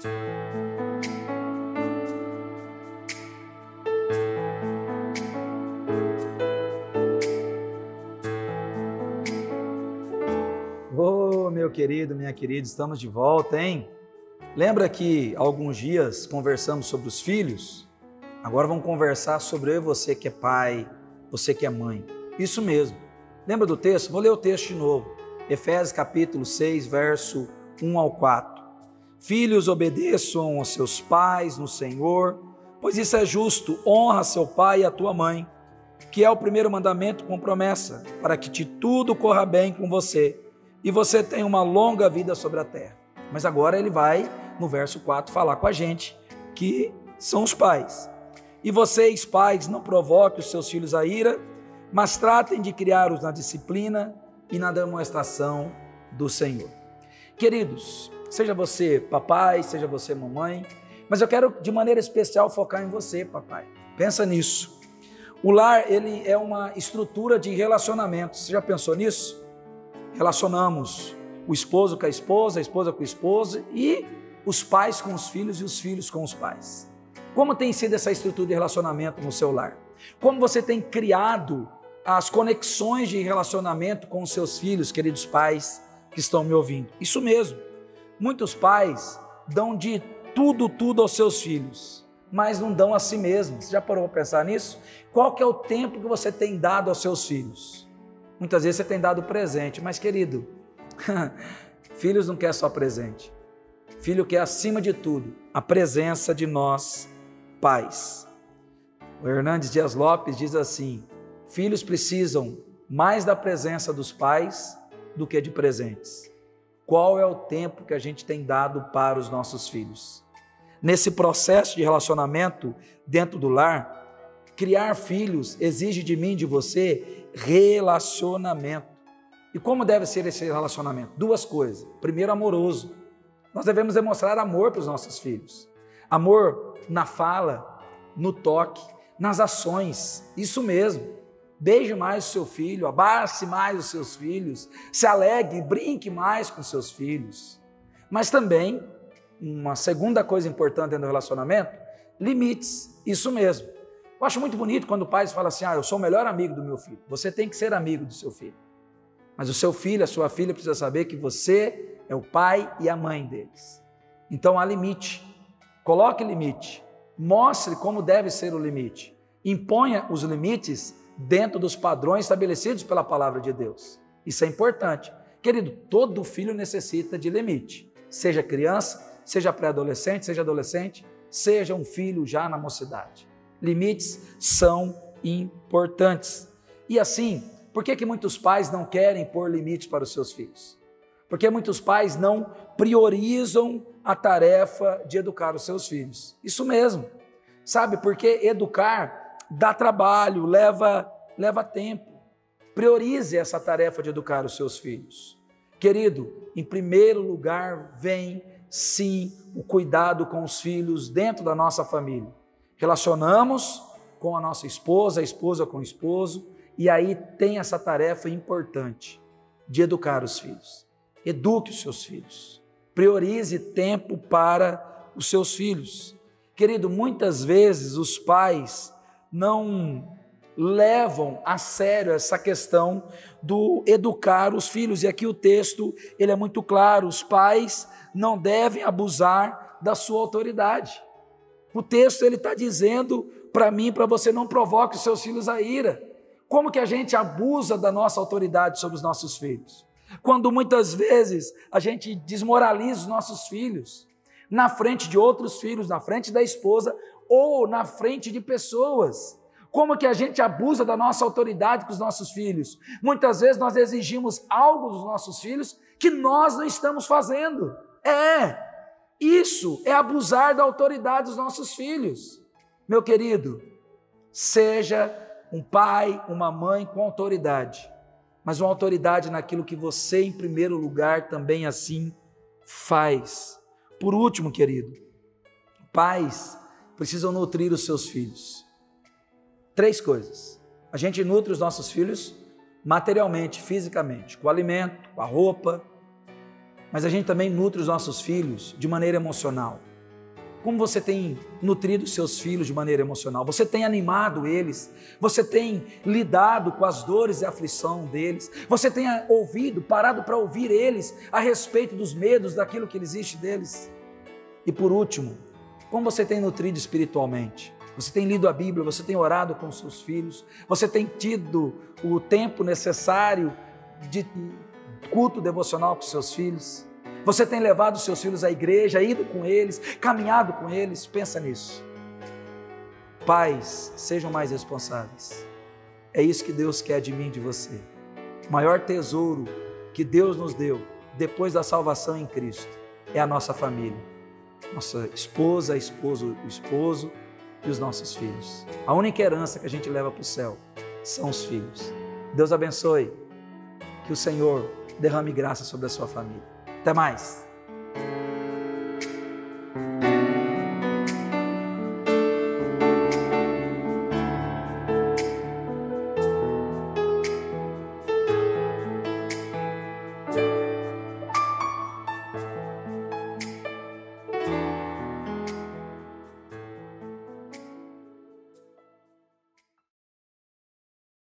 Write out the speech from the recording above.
Ô, meu querido, minha querida, estamos de volta, hein? Lembra que há alguns dias conversamos sobre os filhos? Agora vamos conversar sobre eu e você que é pai, você que é mãe. Isso mesmo. Lembra do texto? Vou ler o texto de novo. Efésios capítulo 6, verso 1 ao 4. Filhos, obedeçam aos seus pais no Senhor, pois isso é justo. Honra seu pai e a tua mãe, que é o primeiro mandamento com promessa, para que tudo corra bem com você e você tenha uma longa vida sobre a terra. Mas agora ele vai, no verso 4, falar com a gente, que são os pais. E vocês, pais, não provoquem os seus filhos à ira, mas tratem de criá-los na disciplina e na demonstração do Senhor. Queridos, seja você papai, seja você mamãe, mas eu quero de maneira especial focar em você, papai. Pensa nisso. O lar, ele é uma estrutura de relacionamento. Você já pensou nisso? Relacionamos o esposo com a esposa com o esposo e os pais com os filhos e os filhos com os pais. Como tem sido essa estrutura de relacionamento no seu lar? Como você tem criado as conexões de relacionamento com os seus filhos, queridos pais que estão me ouvindo? Isso mesmo. Muitos pais dão de tudo aos seus filhos, mas não dão a si mesmos. Você já parou para pensar nisso? Qual que é o tempo que você tem dado aos seus filhos? Muitas vezes você tem dado presente, mas querido, filhos não quer só presente. Filho quer acima de tudo a presença de nós, pais. O Hernandes Dias Lopes diz assim: filhos precisam mais da presença dos pais do que de presentes. Qual é o tempo que a gente tem dado para os nossos filhos? Nesse processo de relacionamento dentro do lar, criar filhos exige de mim, de você, relacionamento. E como deve ser esse relacionamento? Duas coisas. Primeiro, amoroso. Nós devemos demonstrar amor para os nossos filhos. Amor na fala, no toque, nas ações. Isso mesmo. Beije mais o seu filho, abrace mais os seus filhos, se alegre, brinque mais com seus filhos. Mas também, uma segunda coisa importante dentro do relacionamento, limites. Isso mesmo. Eu acho muito bonito quando o pai fala assim: eu sou o melhor amigo do meu filho. Você tem que ser amigo do seu filho. Mas o seu filho, a sua filha precisa saber que você é o pai e a mãe deles. Então há limite. Coloque limite. Mostre como deve ser o limite. Imponha os limites dentro dos padrões estabelecidos pela palavra de Deus. Isso é importante. Querido, todo filho necessita de limite. Seja criança, seja pré-adolescente, seja adolescente, seja um filho já na mocidade. Limites são importantes. E assim, por que muitos pais não querem pôr limites para os seus filhos? Porque muitos pais não priorizam a tarefa de educar os seus filhos. Isso mesmo. Sabe, porque educar dá trabalho, leva tempo. Priorize essa tarefa de educar os seus filhos. Querido, em primeiro lugar vem sim o cuidado com os filhos dentro da nossa família. Relacionamos com a nossa esposa, a esposa com o esposo, e aí tem essa tarefa importante de educar os filhos. Eduque os seus filhos. Priorize tempo para os seus filhos. Querido, muitas vezes os pais não levam a sério essa questão do educar os filhos. E aqui o texto ele é muito claro: os pais não devem abusar da sua autoridade. O texto ele está dizendo para mim, para você: não provoque os seus filhos à ira. Como que a gente abusa da nossa autoridade sobre os nossos filhos? Quando muitas vezes a gente desmoraliza os nossos filhos na frente de outros filhos, na frente da esposa ou na frente de pessoas. Como que a gente abusa da nossa autoridade com os nossos filhos? Muitas vezes nós exigimos algo dos nossos filhos que nós não estamos fazendo. Isso é abusar da autoridade dos nossos filhos. Meu querido, seja um pai, uma mãe com autoridade, mas uma autoridade naquilo que você, em primeiro lugar, também assim faz. Por último, querido, pais precisam nutrir os seus filhos. 3 coisas. A gente nutre os nossos filhos materialmente, fisicamente, com o alimento, com a roupa, mas a gente também nutre os nossos filhos de maneira emocional. Como você tem nutrido seus filhos de maneira emocional? Você tem animado eles? Você tem lidado com as dores e a aflição deles? Você tem ouvido, parado para ouvir eles a respeito dos medos, daquilo que existe deles? E por último, como você tem nutrido espiritualmente? Você tem lido a Bíblia, você tem orado com seus filhos, você tem tido o tempo necessário de culto devocional com seus filhos? Você tem levado seus filhos à igreja, ido com eles, caminhado com eles? Pensa nisso. Pais, sejam mais responsáveis. É isso que Deus quer de mim e de você. O maior tesouro que Deus nos deu, depois da salvação em Cristo, é a nossa família. Nossa esposa, esposo, o esposo e os nossos filhos. A única herança que a gente leva para o céu são os filhos. Deus abençoe. Que o Senhor derrame graça sobre a sua família. Até mais.